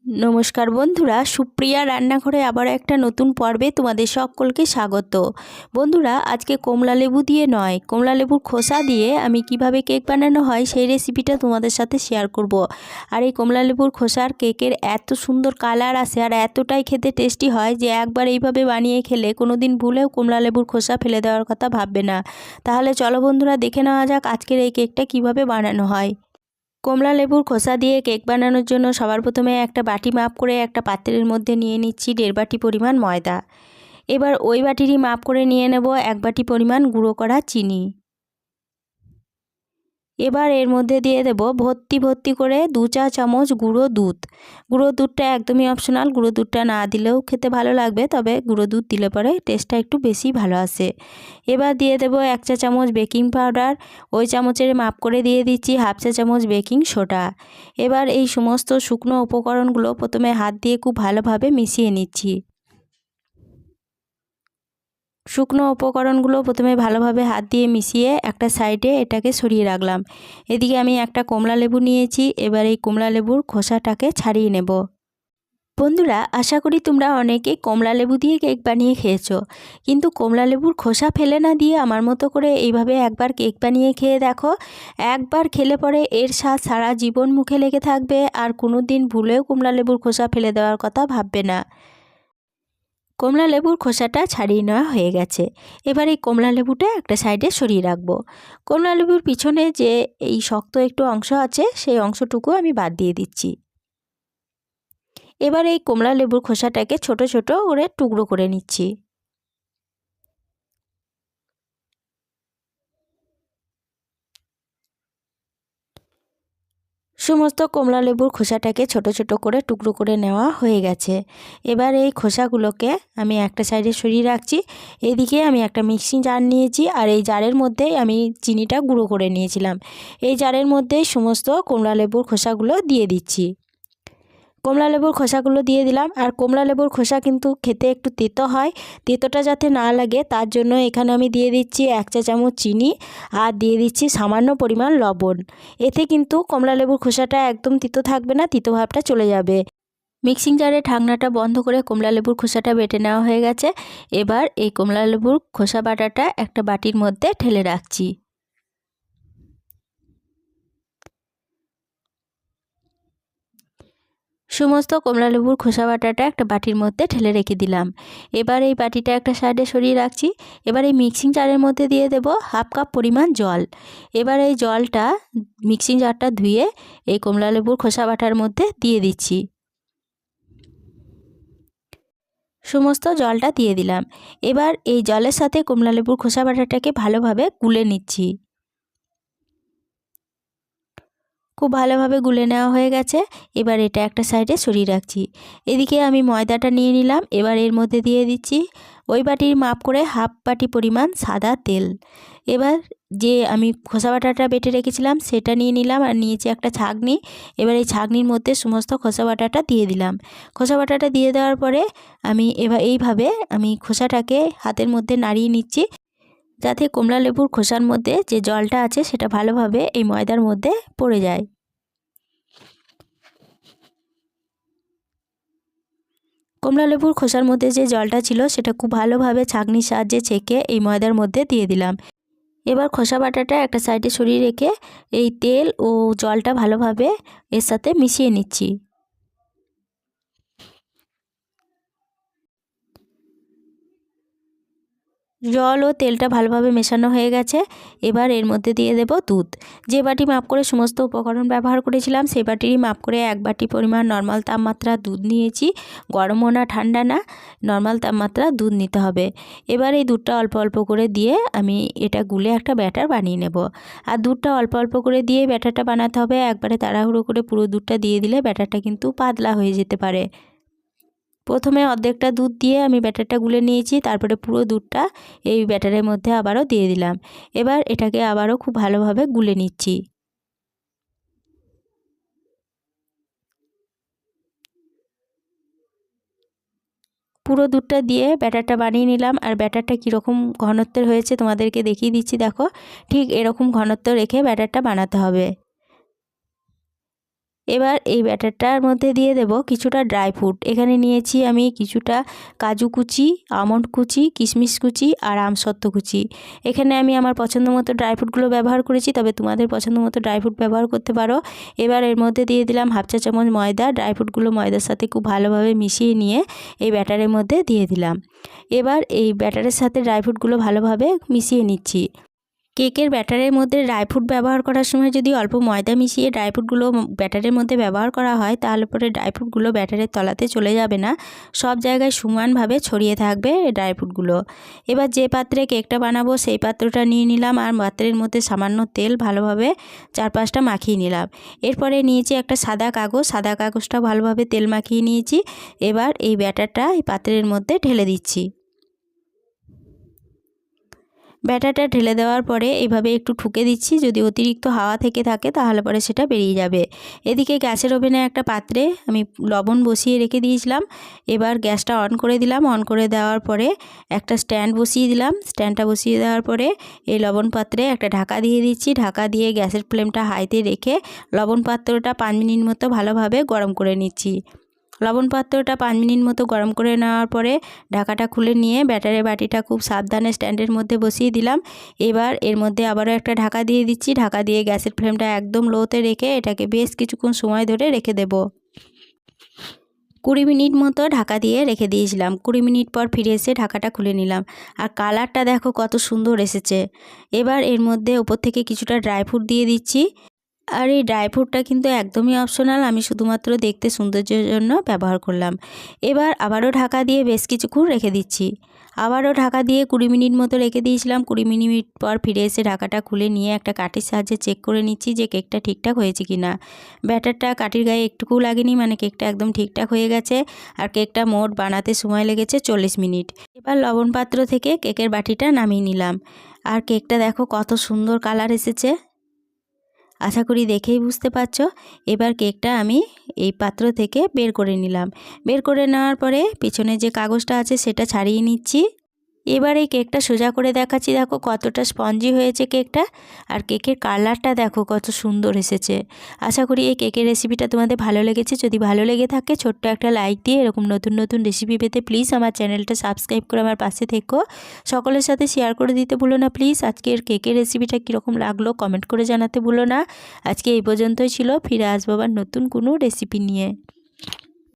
নমস্কার বন্ধুরা, সুপ্রিয়া রান্নাঘরে আবার একটা নতুন পর্বে তোমাদের সকলকে স্বাগত। বন্ধুরা, আজকে কমলা লেবু দিয়ে নয়, কমলা লেবুর খোসা দিয়ে আমি কিভাবে কেক বানানো হয় সেই রেসিপিটা তোমাদের সাথে শেয়ার করব। আর এই কমলা লেবুর খোসার কেকের এত সুন্দর কালার আসে আর এতটাই খেতে টেস্টি হয় যে একবার এইভাবে বানিয়ে খেলে কোনো দিন ভুলেও কমলা লেবুর খোসা ফেলে দেওয়ার কথা ভাববে না। তাহলে চলো বন্ধুরা, দেখে নেওয়া যাক আজকের এই কেকটা কিভাবে বানানো হয়। কমলা লেবুর খোসা দিয়ে কেক বানানোর জন্য সবার প্রথমে একটা বাটি মাপ করে একটা পাত্রের মধ্যে নিয়ে নিচ্ছি 1.5 বাটি পরিমাণ ময়দা। এবার ওই বাটিরই মাপ করে নিয়ে নেব 1 বাটি পরিমাণ গুঁড়ো করা চিনি। এবার এর মধ্যে দিয়ে দেব ভর্তি করে 2 চা চামচ গুঁড়ো দুধ। গুঁড়ো দুধটা একদমই অপশনাল, গুঁড়ো দুধটা না দিলেও খেতে ভালো লাগবে, তবে গুঁড়ো দুধ দিলে পরে টেস্টটা একটু বেশি ভালো আসে। এবার দিয়ে দেব 1 চা চামচ বেকিং পাউডার, ওই চামচের মাপ করে দিয়ে দিচ্ছি 1/2 চা চামচ বেকিং সোডা। এবার এই সমস্ত শুকনো উপকরণগুলো প্রথমে হাত দিয়ে খুব ভালোভাবে মিশিয়ে নিচ্ছি। শুকনো উপকরণগুলো প্রথমে ভালোভাবে হাত দিয়ে মিশিয়ে একটা সাইডে এটাকে সরিয়ে রাখলাম। এদিকে আমি একটা কমলা লেবু নিয়েছি, এবার এই কমলা লেবুর খোসাটাকে ছাড়িয়ে নেব। বন্ধুরা, আশা করি তোমরা অনেকেই কমলা লেবু দিয়ে কেক বানিয়ে খেয়েছো, কিন্তু কমলা লেবুর খোসা ফেলে না দিয়ে আমার মতো করে এইভাবে একবার কেক বানিয়ে খেয়ে দেখো। একবার খেলে পরে এর স্বাদ সারা জীবন মুখে লেগে থাকবে আর কোনো দিন ভুলেও কমলা লেবুর খোসা ফেলে দেওয়ার কথা ভাববে না। কমলা লেবুর খোসাটা ছাড়িয়ে নেওয়া হয়ে গেছে। এবার এই কমলা লেবুটা একটা সাইডে সরিয়ে রাখবো। কমলা লেবুর পিছনে যে এই শক্ত একটু অংশ আছে সেই অংশটুকু আমি বাদ দিয়ে দিচ্ছি। এবার এই কমলা লেবুর খোসাটাকে ছোট ছোট করে টুকরো করে নিচ্ছি। সমস্ত কমলা লেবুর খোসাটাকে ছোট ছোট করে টুকরো করে নেওয়া হয়ে গেছে। এবার এই খোসাগুলোকে আমি একটা সাইডে সরিয়ে রাখছি। এদিকে আমি একটা মিক্সিং জার নিয়েছি আর এই জারের মধ্যেই আমি চিনিটা গুঁড়ো করে নিয়েছিলাম। এই জারের মধ্যেই সমস্ত কমলা লেবুর খোসাগুলো দিয়ে দিচ্ছি। কমলা লেবুর খোসাগুলো দিয়ে দিলাম। আর কমলা লেবুর খোসা কিন্তু খেতে একটু তেতো হয়, তেতোটা যাতে না লাগে তার জন্য এখানে আমি দিয়ে দিচ্ছি 1 চা চামচ চিনি আর দিয়ে দিচ্ছি সামান্য পরিমাণ লবণ। এতে কিন্তু কমলা লেবুর খোসাটা একদম তিতো থাকবে না, তিতো ভাবটা চলে যাবে। মিক্সিং জারে ঢাকনাটা বন্ধ করে কমলা লেবুর খোসাটা বেটে নেওয়া হয়ে গেছে। এবার এই কমলা লেবুর খোসা বাটাটা একটা বাটির মধ্যে ঢেলে রাখছি। সমস্ত কমলা লেবুর খোসা বাটাটা একটা বাটির মধ্যে ঢেলে রেখে দিলাম। এবার এই বাটিটা একটা সাইডে সরিয়ে রাখছি। এবার এই মিক্সিং জারের মধ্যে দিয়ে দেব 1/2 কাপ পরিমাণ জল। এবার এই জলটা মিক্সিং জারটা ধুয়ে এই কমলা লেবুর খোসা বাটার মধ্যে দিয়ে দিচ্ছি। সমস্ত জলটা দিয়ে দিলাম। এবার এই জলের সাথে কমলা লেবুর খোসা বাটাটাকে ভালোভাবে গুলে নিচ্ছি। খুব ভালোভাবে গুলে নেওয়া হয়ে গেছে। এবার এটা একটা সাইডে সরিয়ে রাখছি। এদিকে আমি ময়দাটা নিয়ে নিলাম। এবার এর মধ্যে দিয়ে দিচ্ছি ওই বাটির মাপ করে 1/2 বাটি পরিমাণ সাদা তেল। এবার যে আমি খোসা বাটাটা বেটে রেখেছিলাম সেটা নিয়ে নিলাম আর নিয়েছি একটা ছাঁকনি। এবার এই ছাঁকনির মধ্যে সমস্ত খোসা বাটাটা দিয়ে দিলাম। খোসা বাটাটা দিয়ে দেওয়ার পরে আমি এবার এইভাবে আমি খোসাটাকে হাতের মধ্যে নাড়িয়ে নিচ্ছি, যাতে কমলা লেবুর খোসার মধ্যে যে জলটা আছে সেটা ভালোভাবে এই ময়দার মধ্যে পড়ে যায়। কমলা লেবুর খোসার মধ্যে যে জলটা ছিল সেটা খুব ভালোভাবে ছাঁকনির সাহায্যে ছেঁকে এই ময়দার মধ্যে দিয়ে দিলাম। এবার খোসা বাটাটা একটা সাইডে সরিয়ে রেখে এই তেল ও জলটা ভালোভাবে এর সাথে মিশিয়ে নিচ্ছি। জল ও তেলটা ভালোভাবে মেশানো হয়ে গেছে। এবার এর মধ্যে দিয়ে দেব দুধ। যে বাটি মাপ করে সমস্ত উপকরণ ব্যবহার করেছিলাম সেই বাটিরই মাপ করে 1 বাটি পরিমাণ নর্মাল তাপমাত্রা দুধ নিয়েছি। গরমও না ঠান্ডা না, নর্মাল তাপমাত্রা দুধ নিতে হবে। এবার এই দুধটা অল্প অল্প করে দিয়ে আমি এটা গুলে একটা ব্যাটার বানিয়ে নেব। আর দুধটা অল্প অল্প করে দিয়ে ব্যাটারটা বানাতে হবে। একবারে তাড়াহুড়ো করে পুরো দুধটা দিয়ে দিলে ব্যাটারটা কিন্তু পাতলা হয়ে যেতে পারে। প্রথমে অর্ধেকটা দুধ দিয়ে আমি ব্যাটারটা গুলে নিয়েছি, তারপরে পুরো দুধটা এই ব্যাটারের মধ্যে আবারও দিয়ে দিলাম। এবার এটাকে আবারও খুব ভালোভাবে গুলে নিচ্ছি। পুরো দুধটা দিয়ে ব্যাটারটা বানিয়ে নিলাম। আর ব্যাটারটা কীরকম ঘনত্বের হয়েছে তোমাদেরকে দেখিয়ে দিচ্ছি, দেখো ঠিক এরকম ঘনত্ব রেখে ব্যাটারটা বানাতে হবে। এবার এই ব্যাটারটার মধ্যে দিয়ে দেব কিছুটা ড্রাই ফ্রুট। এখানে নিয়েছি আমি কিছুটা কাজু কুচি, আমন্ড কুচি, কিশমিশ কুচি আর আমসত্ত্ব কুচি। এখানে আমি আমার পছন্দ মতো ড্রাই ফ্রুটগুলো ব্যবহার করেছি, তবে তোমাদের পছন্দ মতো ড্রাই ফ্রুট ব্যবহার করতে পারো। এবার এর মধ্যে দিয়ে দিলাম হাফ চা চামচ ময়দা। ড্রাই ফ্রুটগুলো ময়দার সাথে খুব ভালোভাবে মিশিয়ে নিয়ে এই ব্যাটারের মধ্যে দিয়ে দিলাম। এবার এই ব্যাটারের সাথে ড্রাই ফ্রুটগুলো ভালোভাবে মিশিয়ে নিচ্ছি। কেকের ব্যাটারের মধ্যে ড্রাই ফ্রুট ব্যবহার করার সময় যদি অল্প ময়দা মিশিয়ে ড্রাই ফ্রুটগুলো ব্যাটারের মধ্যে ব্যবহার করা হয়, তাহলে পরে ড্রাই ফ্রুটগুলো ব্যাটারের তলাতে চলে যাবে না, সব জায়গায় সমানভাবে ছড়িয়ে থাকবে ড্রাই ফ্রুটগুলো। এবার যে পাত্রে কেকটা বানাবো সেই পাত্রটা নিয়ে নিলাম আর পাত্রের মধ্যে সামান্য তেল ভালোভাবে চারপাশটা মাখিয়ে নিলাম। এরপরে নিয়েছি একটা সাদা কাগজ, সাদা কাগজটা ভালোভাবে তেল মাখিয়ে নিয়েছি। এবার এই ব্যাটারটা এই পাত্রের মধ্যে ঢেলে দিচ্ছি। ব্যাটারটা ঢেলে দেওয়ার পরে এইভাবে একটু ঠুকে দিচ্ছি, যদি অতিরিক্ত হাওয়া থেকে থাকে তাহলে পরে সেটা বেরিয়ে যাবে। এদিকে গ্যাসের ওভেনে একটা পাত্রে আমি লবণ বসিয়ে রেখে দিয়েছিলাম। এবার গ্যাসটা অন করে দিলাম। অন করে দেওয়ার পরে একটা স্ট্যান্ড বসিয়ে দিলাম। স্ট্যান্ডটা বসিয়ে দেওয়ার পরে এই লবণ পাত্রে একটা ঢাকা দিয়ে দিচ্ছি। ঢাকা দিয়ে গ্যাসের ফ্লেমটা হাইতে রেখে লবণ পাত্রটা 5 মিনিট মতো ভালোভাবে গরম করে নিচ্ছি। লবণ পাত্রটা 5 মিনিট মতো গরম করে নেওয়ার পরে ঢাকাটা খুলে নিয়ে ব্যাটারের বাটিটা খুব সাবধানে স্ট্যান্ডের মধ্যে বসিয়ে দিলাম। এবার এর মধ্যে আবারও একটা ঢাকা দিয়ে দিচ্ছি। ঢাকা দিয়ে গ্যাসের ফ্লেমটা একদম লোতে রেখে এটাকে বেশ কিছুক্ষণ সময় ধরে রেখে দেব। 20 মিনিট মতো ঢাকা দিয়ে রেখে দিয়েছিলাম। 20 মিনিট পর ফিরে এসে ঢাকাটা খুলে নিলাম আর কালারটা দেখো কত সুন্দর এসেছে। এবার এর মধ্যে ওপর থেকে কিছুটা ড্রাই ফ্রুট দিয়ে দিচ্ছি। আর এই ড্রাই ফ্রুটটা কিন্তু একদমই অপশনাল, আমি শুধুমাত্র দেখতে সৌন্দর্যের জন্য ব্যবহার করলাম। এবার আবারও ঢাকা দিয়ে বেশ কিছুক্ষণ রেখে দিচ্ছি। আবারও ঢাকা দিয়ে 20 মিনিট মতো রেখে দিয়েছিলাম। 20 মিনিট পর ফিরে এসে ঢাকাটা খুলে নিয়ে একটা কাঠির সাহায্যে চেক করে নিচ্ছি যে কেকটা ঠিকঠাক হয়েছে কি না। ব্যাটারটা কাঠির গায়ে একটুকুও লাগেনি, মানে কেকটা একদম ঠিকঠাক হয়ে গেছে। আর কেকটা মোট বানাতে সময় লেগেছে 40 মিনিট। এবার লবণ পাত্র থেকে কেকের বাটিটা নামিয়ে নিলাম। আর কেকটা দেখো কত সুন্দর কালার এসেছে, আশা করি দেখেই বুঝতে পারছো। এবার কেকটা আমি এই পাত্র থেকে বের করে নিলাম। বের করে নেওয়ার পরে পিছনে যে কাগজটা আছে সেটা ছাড়িয়ে নিচ্ছি। এবার এই কেকটা সোজা করে দেখাচ্ছি, দেখো কতটা স্পঞ্জি হয়েছে কেকটা। আর কেকের কালারটা দেখো কত সুন্দর এসেছে। আশা করি এই কেকের রেসিপিটা তোমাদের ভালো লেগেছে। যদি ভালো লেগে থাকে ছোট্ট একটা লাইক দিয়ে এরকম নতুন নতুন রেসিপি পেতে প্লিজ আমার চ্যানেলটা সাবস্ক্রাইব করে আমার পাশে থেকো। সকলের সাথে শেয়ার করে দিতে ভুলো না প্লিজ। আজকের কেকের রেসিপিটা কীরকম লাগলো কমেন্ট করে জানাতে ভুলো না। আজকে এই পর্যন্তই ছিল, ফিরে আসবো আবার নতুন কোনো রেসিপি নিয়ে।